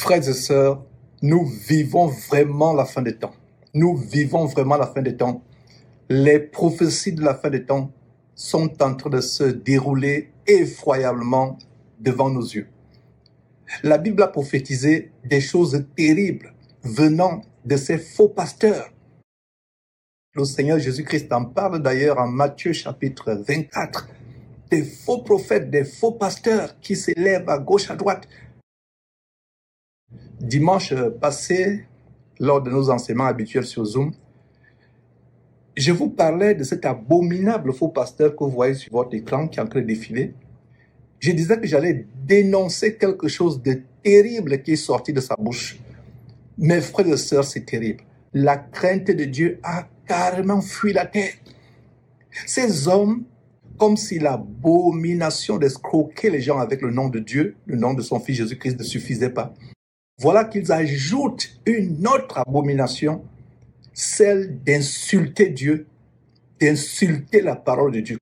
Frères et sœurs, nous vivons vraiment la fin des temps. Nous vivons vraiment la fin des temps. Les prophéties de la fin des temps sont en train de se dérouler effroyablement devant nos yeux. La Bible a prophétisé des choses terribles venant de ces faux pasteurs. Le Seigneur Jésus-Christ en parle d'ailleurs en Matthieu chapitre 24. Des faux prophètes, des faux pasteurs qui s'élèvent à gauche, à droite. Dimanche passé, lors de nos enseignements habituels sur Zoom, je vous parlais de cet abominable faux pasteur que vous voyez sur votre écran qui est en train de défiler. Je disais que j'allais dénoncer quelque chose de terrible qui est sorti de sa bouche. Mes frères et sœurs, c'est terrible. La crainte de Dieu a carrément fui la terre. Ces hommes, comme si l'abomination d'escroquer les gens avec le nom de Dieu, le nom de son Fils Jésus-Christ ne suffisait pas, voilà qu'ils ajoutent une autre abomination, celle d'insulter Dieu, d'insulter la parole de Dieu.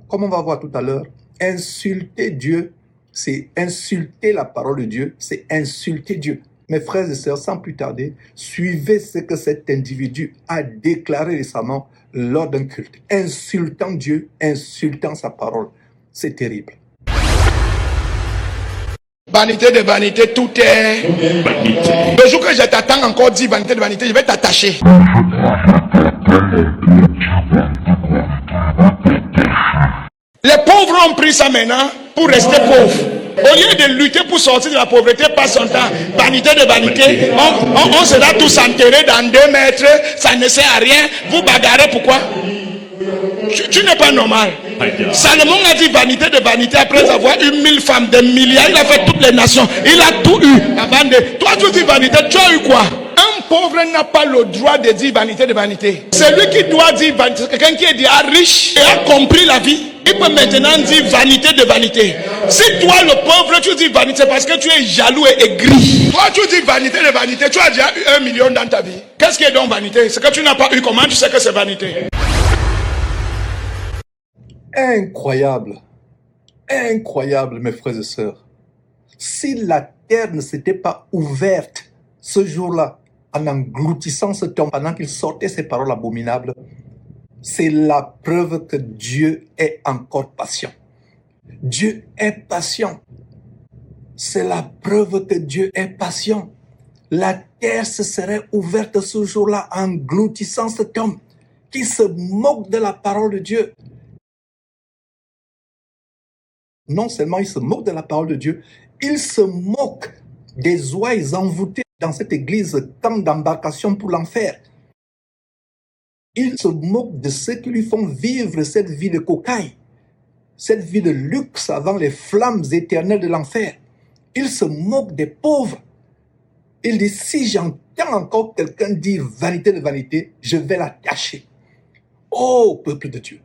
Comme on va voir tout à l'heure, insulter Dieu, c'est insulter la parole de Dieu, c'est insulter Dieu. Mes frères et sœurs, sans plus tarder, suivez ce que cet individu a déclaré récemment lors d'un culte. Insultant Dieu, insultant sa parole. C'est terrible. Vanité de vanité, tout est vanité. Le jour que je t'attends encore dit vanité de vanité, je vais t'attacher. Les pauvres ont pris ça maintenant pour rester pauvres. Au lieu de lutter pour sortir de la pauvreté, passe son temps. Vanité de vanité, on sera tous enterrés dans 2 mètres, ça ne sert à rien. Vous bagarrez pourquoi? Tu n'es pas normal. Salomon a dit vanité de vanité après avoir eu 1000 femmes, des milliards. Il a fait toutes les nations. Il a tout eu. Avant de... Toi, tu dis vanité, tu as eu quoi? Un pauvre n'a pas le droit de dire vanité de vanité. C'est lui qui doit dire vanité. Quelqu'un qui est déjà riche et a compris la vie, il peut maintenant dire vanité de vanité. Si toi, le pauvre, tu dis vanité parce que tu es jaloux et aigri. Toi, tu dis vanité de vanité. Tu as déjà eu 1 million dans ta vie. Qu'est-ce qui est donc vanité? C'est que tu n'as pas eu. Comment tu sais que c'est vanité? Incroyable. Incroyable, mes frères et sœurs. Si la terre ne s'était pas ouverte ce jour-là, en engloutissant ce homme pendant qu'il sortait ces paroles abominables, c'est la preuve que Dieu est encore patient. Dieu est patient. C'est la preuve que Dieu est patient. La terre se serait ouverte ce jour-là en engloutissant cet homme qui se moque de la parole de Dieu. Non seulement il se moque de la parole de Dieu, il se moque des ouailles envoûtées dans cette église, tant d'embarcations pour l'enfer. Il se moque de ceux qui lui font vivre cette vie de cocaïne, cette vie de luxe avant les flammes éternelles de l'enfer. Il se moque des pauvres. Il dit, si j'entends encore quelqu'un dire vanité de vanité, je vais la cacher. Ô peuple de Dieu,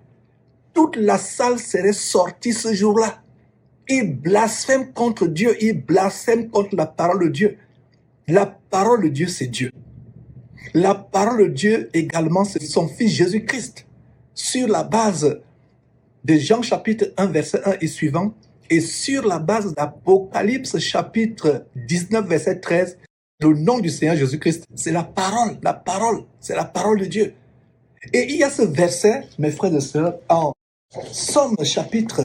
toute la salle serait sortie ce jour-là. Il blasphème contre Dieu, il blasphème contre la parole de Dieu. La parole de Dieu, c'est Dieu. La parole de Dieu également, c'est son Fils Jésus-Christ. Sur la base de Jean chapitre 1, verset 1 et suivant, et sur la base d'Apocalypse chapitre 19, verset 13, le nom du Seigneur Jésus-Christ, c'est la parole, c'est la parole de Dieu. Et il y a ce verset, mes frères et sœurs, en Somme chapitre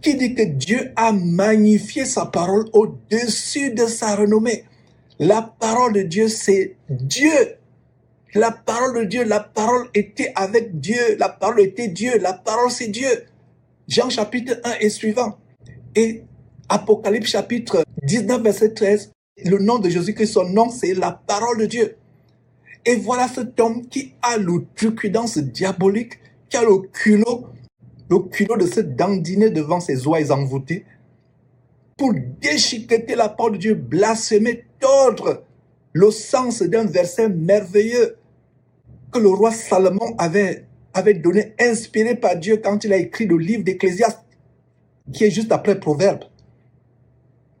qui dit que Dieu a magnifié sa parole au-dessus de sa renommée. La parole de Dieu, c'est Dieu. La parole de Dieu, la parole était avec Dieu. La parole était Dieu. La parole, c'est Dieu. Jean chapitre 1 et suivant. Et Apocalypse chapitre 19, verset 13, le nom de Jésus-Christ, son nom, c'est la parole de Dieu. Et voilà cet homme qui a l'outrecuidance diabolique, qui a le culot de se dandiner devant ses ouailles envoûtées pour déchiqueter la parole de Dieu, blasphémer, tordre le sens d'un verset merveilleux que le roi Salomon avait donné, inspiré par Dieu quand il a écrit le livre d'Ecclésiaste, qui est juste après Proverbe,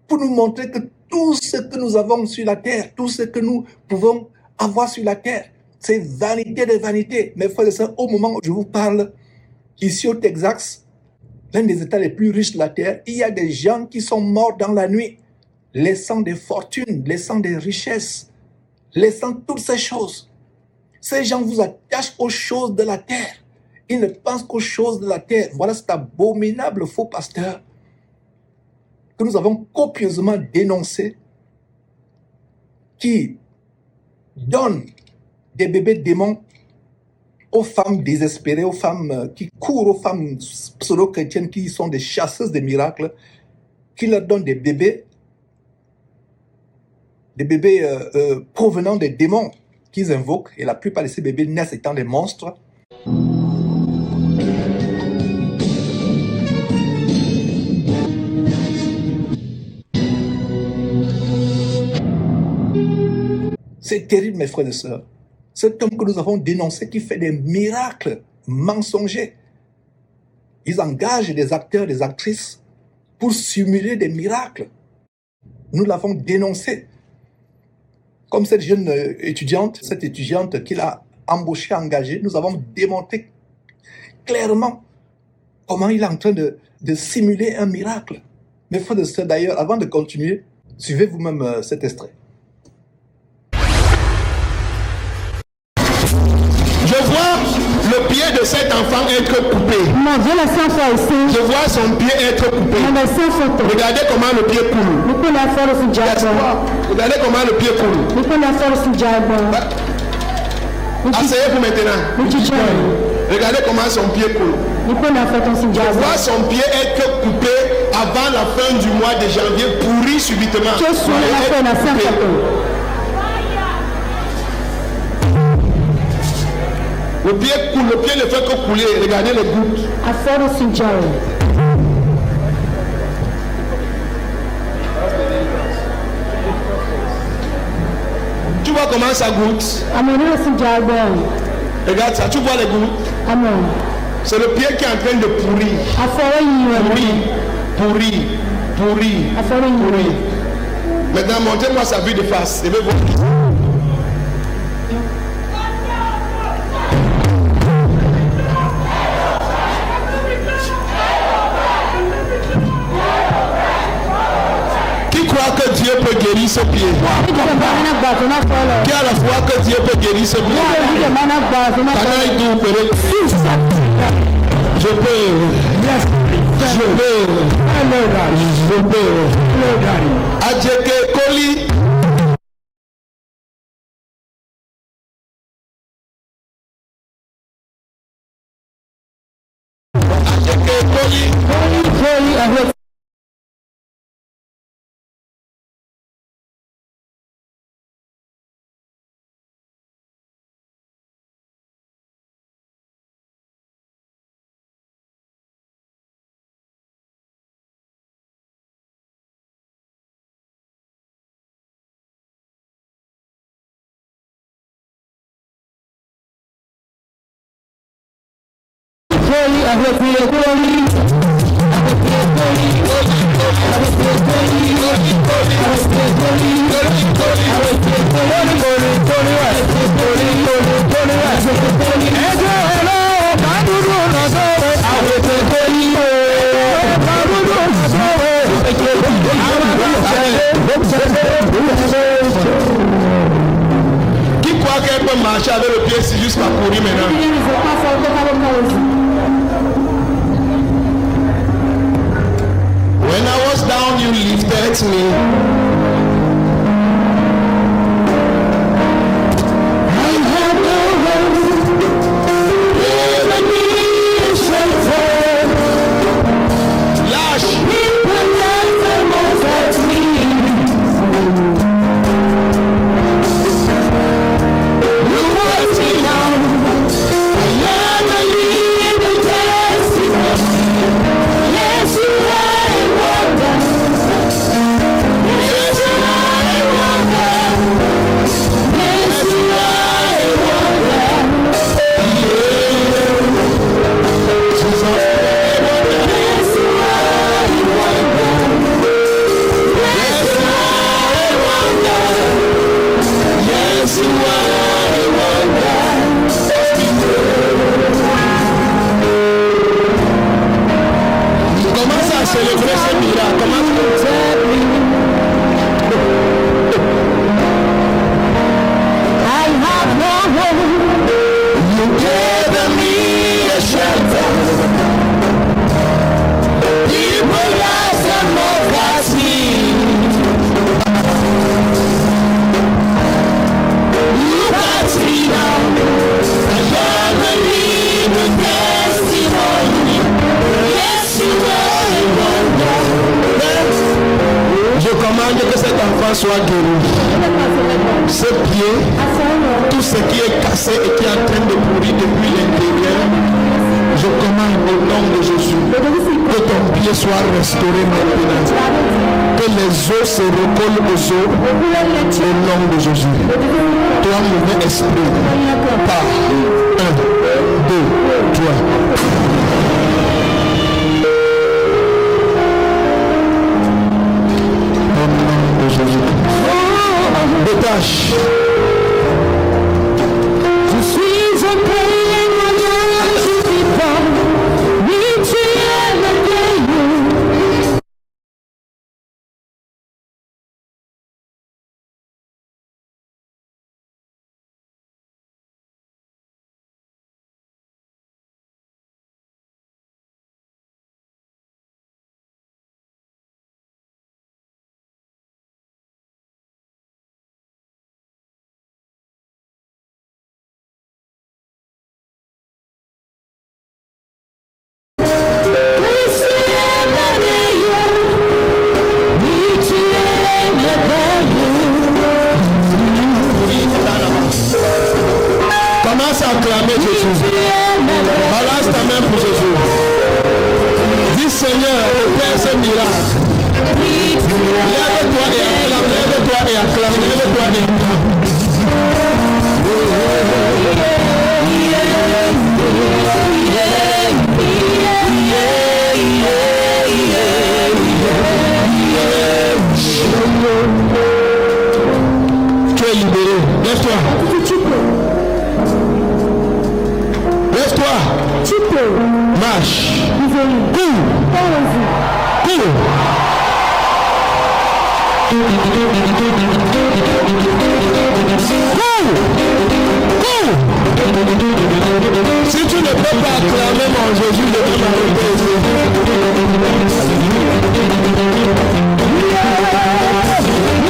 pour nous montrer que tout ce que nous avons sur la terre, tout ce que nous pouvons avoir sur la terre, c'est vanité de vanité. Mes frères et sœurs, au moment où je vous parle, ici au Texas, l'un des États les plus riches de la terre, il y a des gens qui sont morts dans la nuit. laissant des fortunes, laissant des richesses, laissant toutes ces choses. Ces gens vous attachent aux choses de la terre. Ils ne pensent qu'aux choses de la terre. Voilà cet abominable faux pasteur que nous avons copieusement dénoncé, qui donne des bébés démons aux femmes désespérées, aux femmes qui courent, aux femmes pseudo-chrétiennes qui sont des chasseuses de miracles, qui leur donnent des bébés provenant des démons qu'ils invoquent, et la plupart de ces bébés naissent étant des monstres. C'est terrible, mes frères et sœurs. Cet homme que nous avons dénoncé qui fait des miracles mensongers. Ils engagent des acteurs, des actrices pour simuler des miracles. Nous l'avons dénoncé. Comme cette jeune étudiante, qu'il a embauchée, engagée, nous avons démontré clairement comment il est en train de simuler un miracle. Mes frères et sœurs, d'ailleurs, avant de continuer, suivez vous-même cet extrait. Je vois le pied de cet enfant être coupé. Je vois son pied être coupé. Regardez comment le pied coule. Regardez comment le pied coule. Asseyez-vous maintenant. Regardez comment son pied coule. Je vois son pied être coupé avant la fin du mois de janvier, pourri subitement. Le pied coule, le pied ne fait que couler. Regardez les gouttes. Tu vois comment ça goûte? Regarde ça, tu vois les gouttes? C'est le pied qui est en train de pourrir. Pourrir. Maintenant, montrez-moi sa vue de face. Je vais voir. Que Dieu peut guérir ce pied. Qui a la foi que Dieu peut guérir ce pied. Je peux. Adjeke Koli. Adjeke Koli. Qui croit qu'elle peut marcher avec le pied jusqu'à courir maintenant? When I was down, you lifted me. I had no hope. Even me shelter. Lâche. People like them over me. You brought me down. I am a living testimony. Yes, you are. Yeah. Give me a shelter. People rise and mock at me. Look at me now. I never need a testimony. Yes, you are a wonder. Je commande que cet enfant soit guéri. Ce pied, tout ce qui est cassé et qui est en train de pourrir depuis l'intérieur, je commande au nom de Jésus que ton pied soit restauré maintenant. Que les os se recollent aux os au nom de Jésus. Toi, mauvais esprit, par 1, 2, 3. Détache. Je suis un pèlerin, je vis pas, mais tu es le Dieu. Commence à acclamer Jésus. Balance ta main pour Jésus. Dis Seigneur, opère ce miracle. Lève-toi et acclame, lève-toi et acclame, lève-toi et acclame. Tu es libéré. Lève-toi. Lève-toi. Tu peux. Marche. Cours. Cours. Si tu ne peux pas acclamer mon Jésus, je vais m'arrêter.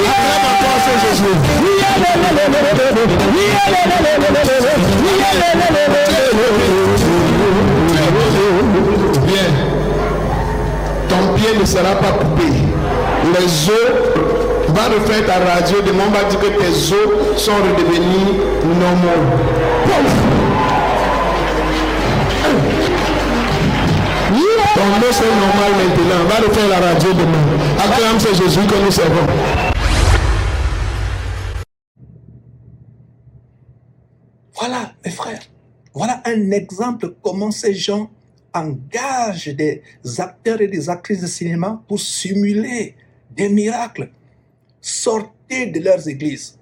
Acclame encore ce Jésus. Bien. Ton pied ne sera pas coupé. Les os, va refaire ta radio, de on va dire que tes os sont redevenus normaux. Ton os est normal maintenant. Va refaire la radio demain. Acclame ce Jésus que nous servons. Voilà, mes frères. Voilà un exemple comment ces gens engagent des acteurs et des actrices de cinéma pour simuler des miracles. Sortez de leurs églises.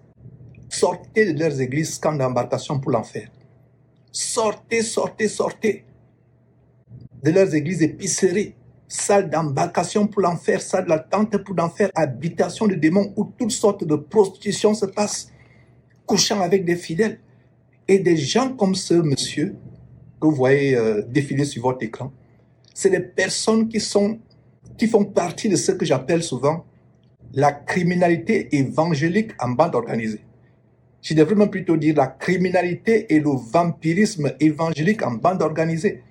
Sortez de leurs églises, camp d'embarcation pour l'enfer. Sortez, sortez, sortez de leurs églises épiceries, salles d'embarcation pour l'enfer, salles d'attente pour l'enfer, habitation de démons où toutes sortes de prostitution se passent, couchant avec des fidèles. Et des gens comme ce monsieur que vous voyez défiler sur votre écran, c'est des personnes qui font partie de ce que j'appelle souvent la criminalité évangélique en bande organisée. Je devrais même plutôt dire la criminalité et le vampirisme évangélique en bande organisée,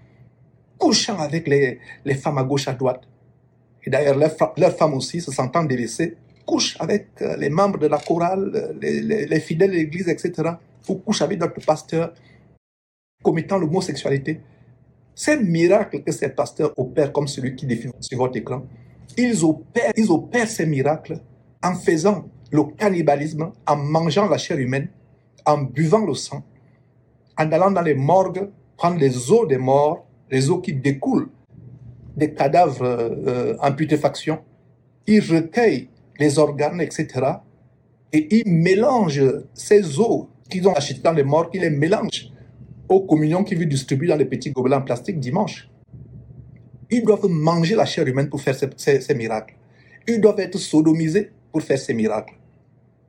couchant avec les femmes à gauche, à droite. Et d'ailleurs, leurs femmes aussi, se sentant délaissées, couchent avec les membres de la chorale, les fidèles de l'église, etc., ou couchent avec d'autres pasteurs, commettant l'homosexualité. Ces miracles que ces pasteurs opèrent, comme celui qui défile sur votre écran, ils opèrent ces miracles en faisant le cannibalisme, en mangeant la chair humaine, en buvant le sang, en allant dans les morgues, prendre les os des morts, les os qui découlent des cadavres en putréfaction. Ils recueillent les organes, etc. Et ils mélangent ces os qu'ils ont achetés dans les morgues, ils les mélangent aux communions qu'ils veulent distribuer dans les petits gobelets en plastique dimanche. Ils doivent manger la chair humaine pour faire ces miracles. Ils doivent être sodomisés pour faire ces miracles.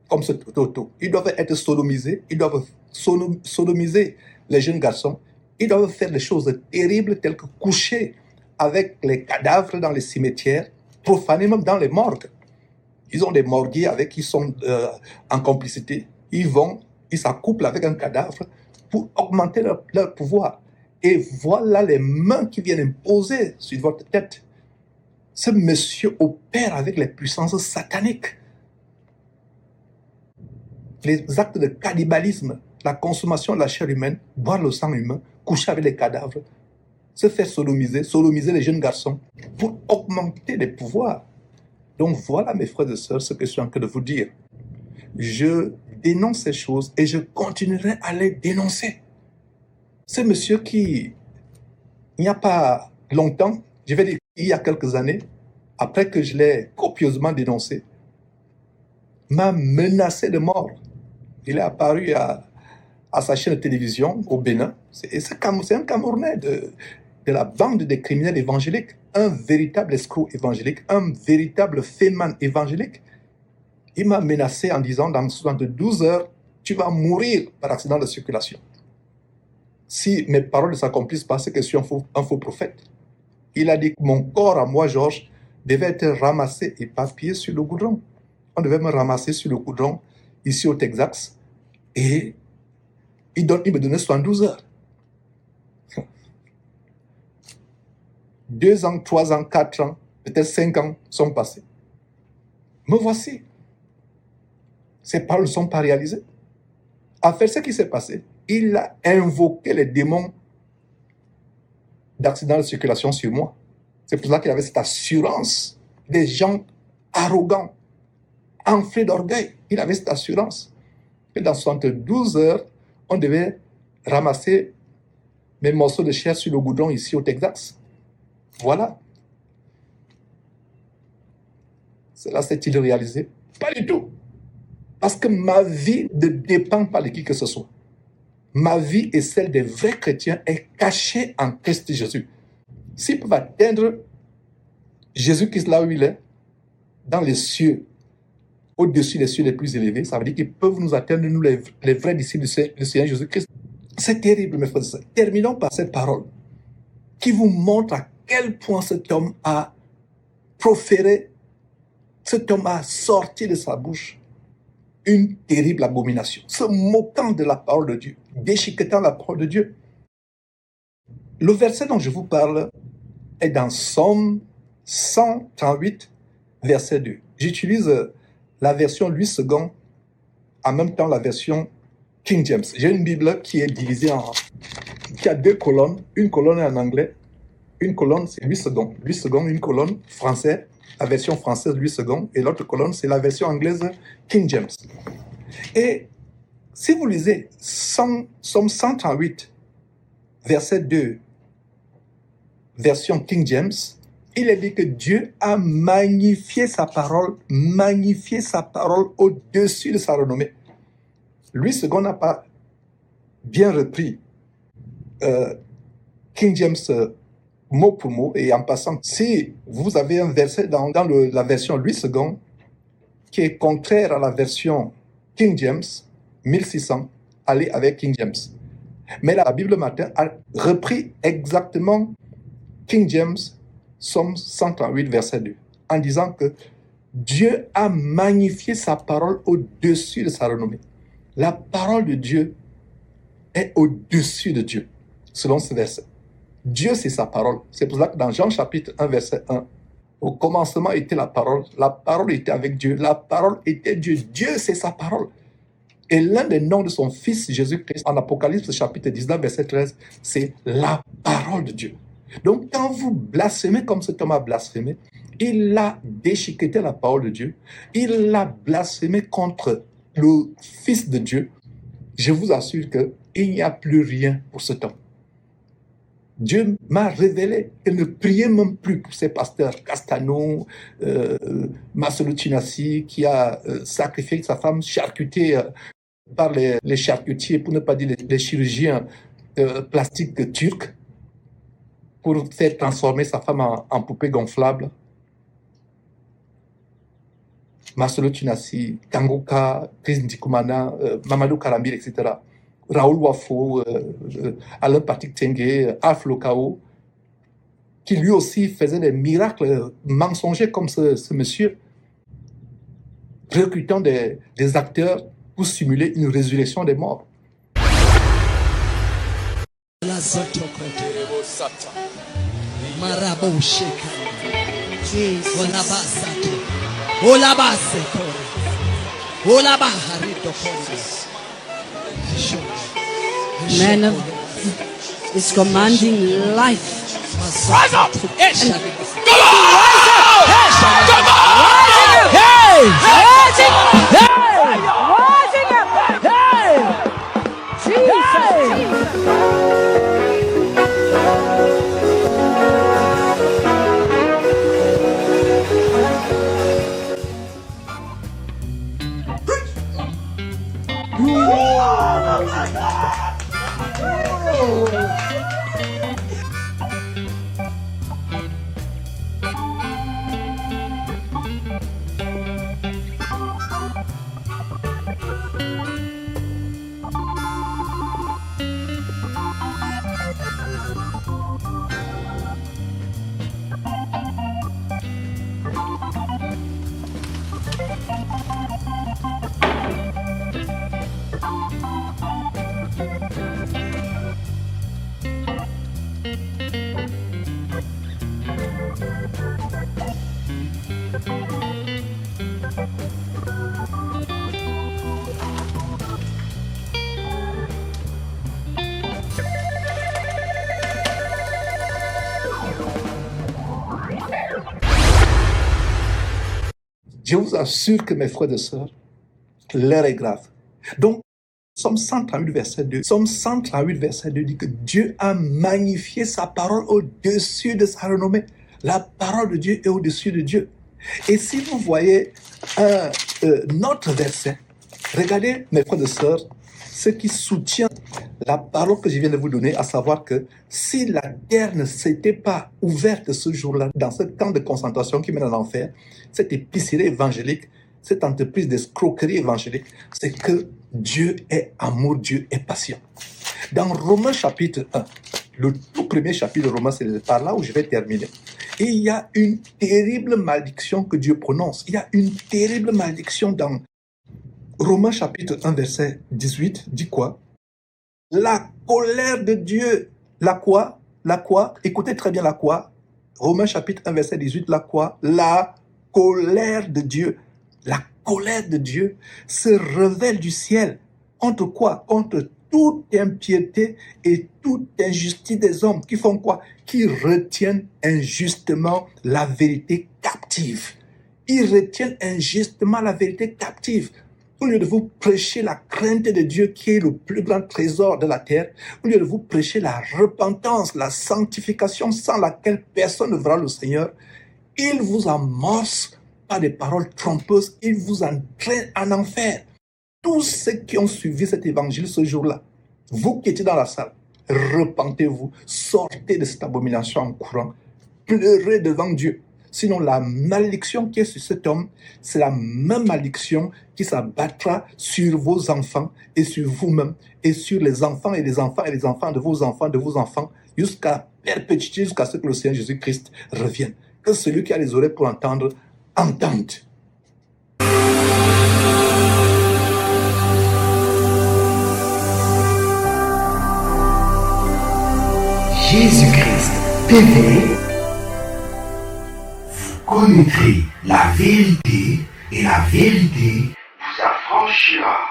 Comme ce toto. Ils doivent être sodomisés, ils doivent sodomiser les jeunes garçons, ils doivent faire des choses terribles telles que coucher avec les cadavres dans les cimetières, profaner même dans les morgues. Ils ont des morguiers avec qui ils sont en complicité. Ils s'accouplent avec un cadavre pour augmenter leur pouvoir. Et voilà les mains qui viennent imposer sur votre tête. Ce monsieur opère avec les puissances sataniques. Les actes de cannibalisme, la consommation de la chair humaine, boire le sang humain, coucher avec les cadavres, se faire sodomiser les jeunes garçons pour augmenter les pouvoirs. Donc voilà, mes frères et sœurs, ce que je suis en train de vous dire. Je dénonce ces choses et je continuerai à les dénoncer. Ce monsieur qui, il n'y a pas longtemps, je vais dire il y a quelques années, après que je l'ai copieusement dénoncé, m'a menacé de mort. Il est apparu à sa chaîne de télévision au Bénin. C'est un Camerounais de la bande des criminels évangéliques, un véritable escroc évangélique, un véritable féman évangélique. Il m'a menacé en disant, dans 72 heures, tu vas mourir par accident de circulation. Si mes paroles ne s'accomplissent pas, c'est que je suis un faux prophète. Il a dit que mon corps à moi, Georges, devait être ramassé et éparpillé sur le goudron. On devait me ramasser sur le goudron, ici au Texas, et il me donnait 72 heures. 2 ans, 3 ans, 4 ans, peut-être 5 ans sont passés. Me voici. Ces paroles ne sont pas réalisées. À faire ce qui s'est passé, il a invoqué les démons d'accident de circulation sur moi. C'est pour ça qu'il avait cette assurance des gens arrogants, enflés d'orgueil. Il avait cette assurance que dans 72 heures, on devait ramasser mes morceaux de chair sur le goudron ici au Texas. Voilà. Cela s'est-il réalisé? Pas du tout. Parce que ma vie ne dépend pas de qui que ce soit. Ma vie et celle des vrais chrétiens est cachée en Christ Jésus. S'ils peuvent atteindre Jésus-Christ là où il est, dans les cieux, au-dessus des cieux les plus élevés, ça veut dire qu'ils peuvent nous atteindre, nous les vrais disciples du Seigneur Jésus-Christ. C'est terrible, mes frères et sœurs. Terminons par cette parole qui vous montre à quel point cet homme a proféré, cet homme a sorti de sa bouche une terrible abomination, se moquant de la parole de Dieu, déchiquetant la parole de Dieu. Le verset dont je vous parle est dans Psaume 138, verset 2. J'utilise la version Louis II, en même temps la version King James. J'ai une Bible qui est divisée qui a 2 colonnes. Une colonne est en anglais, une colonne c'est Louis II. Louis II, une colonne française, la version française Louis II, et l'autre colonne c'est la version anglaise King James. Et si vous lisez Psaume 138, verset 2, version King James, il est dit que Dieu a magnifié sa parole au-dessus de sa renommée. Louis II n'a pas bien repris King James mot pour mot, et en passant, si vous avez un verset dans la version Louis II qui est contraire à la version King James 1600, allez avec King James. Mais la Bible matin a repris exactement King James, Psaume 138, verset 2, en disant que Dieu a magnifié sa parole au-dessus de sa renommée. La parole de Dieu est au-dessus de Dieu, selon ce verset. Dieu, c'est sa parole. C'est pour ça que dans Jean chapitre 1, verset 1, au commencement était la parole était avec Dieu, la parole était Dieu. Dieu, c'est sa parole. Et l'un des noms de son Fils Jésus-Christ, en Apocalypse chapitre 19, verset 13, c'est la parole de Dieu. Donc, quand vous blasphémez comme cet homme a blasphémé, il a déchiqueté la parole de Dieu, il a blasphémé contre le Fils de Dieu. Je vous assure qu'il n'y a plus rien pour cet homme. Dieu m'a révélé qu'il ne priait même plus pour ces pasteurs, Castano, Marcelo Tinassi, qui a sacrifié sa femme charcutée par les charcutiers, pour ne pas dire les chirurgiens plastiques turcs, pour faire transformer sa femme en poupée gonflable. Marcelo Tinassi, Kangoka, Chris Ndikumana, Mamadou Karambir, etc. Raoul Wafo, Alain Patrick Tengue, Alf Lokao, qui lui aussi faisait des miracles mensongers comme ce monsieur, recrutant des acteurs pour simuler une résurrection des morts. Man is commanding life. Rise up! Come on! Je vous assure que mes frères et sœurs, l'heure est grave. Donc, Somme 138, verset 2. Somme 138, verset 2 dit que Dieu a magnifié sa parole au-dessus de sa renommée. La parole de Dieu est au-dessus de Dieu. Et si vous voyez un autre verset, regardez, mes frères et sœurs, ce qui soutient la parole que je viens de vous donner, à savoir que si la terre ne s'était pas ouverte ce jour-là, dans ce camp de concentration qui mène à l'enfer, cette épicerie évangélique, cette entreprise d'escroquerie évangélique, c'est que Dieu est amour, Dieu est patient. Dans Romains chapitre 1, le tout premier chapitre de Romains, c'est par là où je vais terminer. Et il y a une terrible malédiction que Dieu prononce. Il y a une terrible malédiction dans Romains chapitre 1, verset 18, dit quoi? La colère de Dieu. La quoi? La quoi? Écoutez très bien la quoi? Romains chapitre 1, verset 18, la quoi? La colère de Dieu. La colère de Dieu se révèle du ciel. Contre quoi? Contre toute impiété et toute injustice des hommes. Qui font quoi? Qui retiennent injustement la vérité captive. Ils retiennent injustement la vérité captive. Au lieu de vous prêcher la crainte de Dieu qui est le plus grand trésor de la terre, au lieu de vous prêcher la repentance, la sanctification sans laquelle personne ne verra le Seigneur, il vous amorce par des paroles trompeuses, il vous entraîne en enfer. Tous ceux qui ont suivi cet évangile ce jour-là, vous qui étiez dans la salle, repentez-vous, sortez de cette abomination en courant, pleurez devant Dieu. Sinon, la malédiction qui est sur cet homme, c'est la même malédiction qui s'abattra sur vos enfants et sur vous-même et sur les enfants et les enfants et les enfants de vos enfants, jusqu'à perpétuité, jusqu'à ce que le Seigneur Jésus-Christ revienne. Que celui qui a les oreilles pour entendre, entende. Jésus-Christ TV, vous connaîtrez la vérité et la vérité vous affranchira.